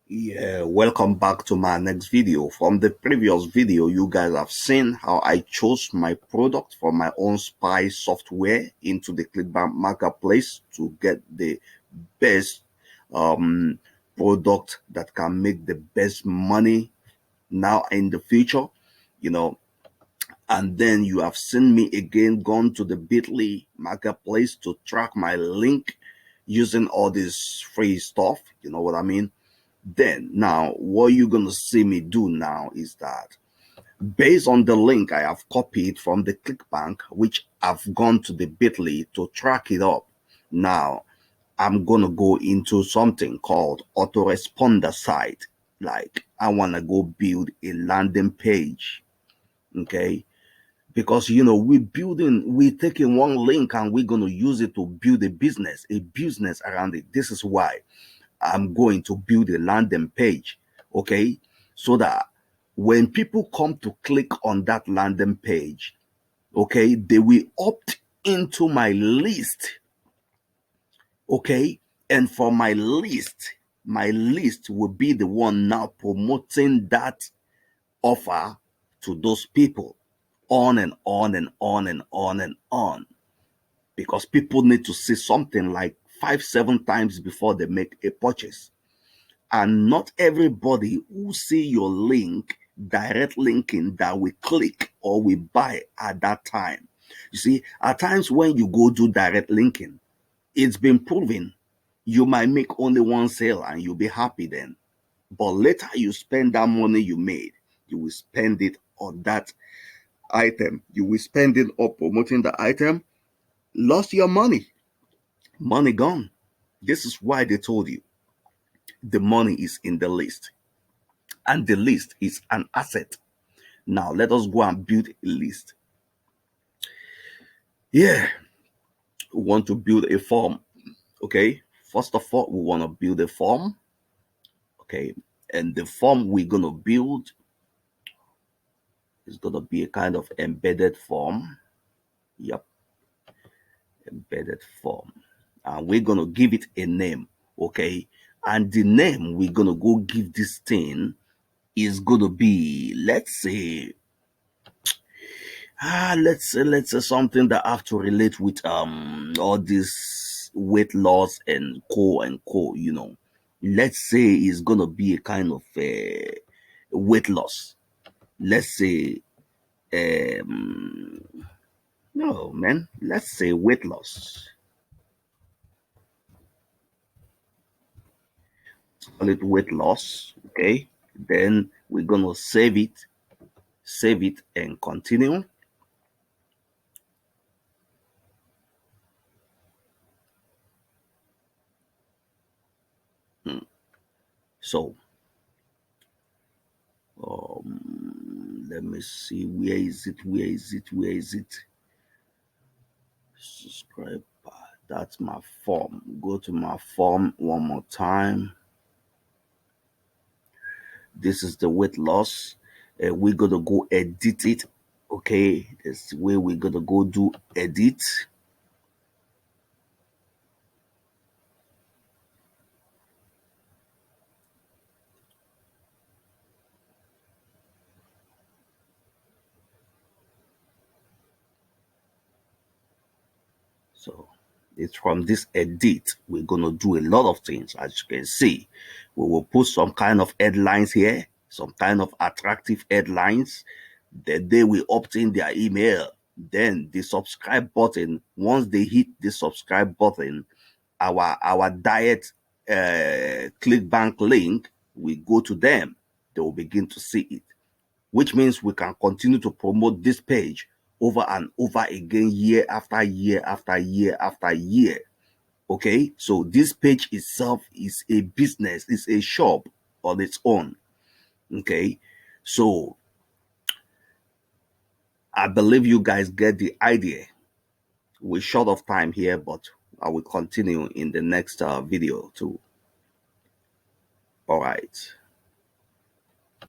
Yeah, welcome back to my next video. From the previous video, you guys have seen how I chose my product for my own spy software into the Clickbank marketplace to get the best um, product that can make the best money now in the future, you know. And then you have seen me again gone to the Bitly marketplace to track my link using all this free stuff. You know what I mean? Then now what you're gonna see me do now is that based on the link I have copied from the Clickbank, which I've gone to the Bitly to track it up. Now I'm gonna go into something called autoresponder site. Like I wanna go build a landing page. Okay. Because we're taking one link and we're gonna use it to build a business around it. This is why I'm going to build a landing page, okay? So that when people come to click on that landing page, okay, they will opt into my list, okay? And for my list will be the one now promoting that offer to those people on and on and on and on and on. Because people need to see something like 5, 7 times before they make a purchase. And not everybody who see your link, direct linking, that we click or we buy at that time. You see, at times when you go do direct linking, it's been proven you might make only one sale and you'll be happy then. But later you spend that money you made, you will spend it on that item. You will spend it on promoting the item, lost your money, money gone. This is why they told you the money is in the list, and the list is an asset. Now let us go and build a list. Yeah, we want to build a form. Okay, first of all, we want to build a form. Okay, and the form we're gonna build is gonna be a kind of embedded form. Yep, embedded form, and we're gonna give it a name. Okay, and the name we're gonna go give this thing is gonna be, let's say something that have to relate with all this weight loss and co. Let's say it's gonna be a kind of weight loss. Let's say um no man, let's say weight loss. Call it weight loss. Okay, then we're gonna save it and continue. So let me see, where is it? Subscribe. That's my form. Go to my form one more time. This is the weight loss. We're gonna go edit it. Okay, that's where we're gonna go do edit. So it's from this edit we're gonna do a lot of things. As you can see, we will put some kind of headlines here, some kind of attractive headlines. Then they will opt in their email. Then the subscribe button, once they hit the subscribe button, our diet Clickbank link, we go to them. They will begin to see it, which means we can continue to promote this page over and over again, year after year after year after year. Okay, so this page itself is a business, it's a shop on its own. Okay, so I believe you guys get the idea. We're short of time here, but I will continue in the next video too. All right.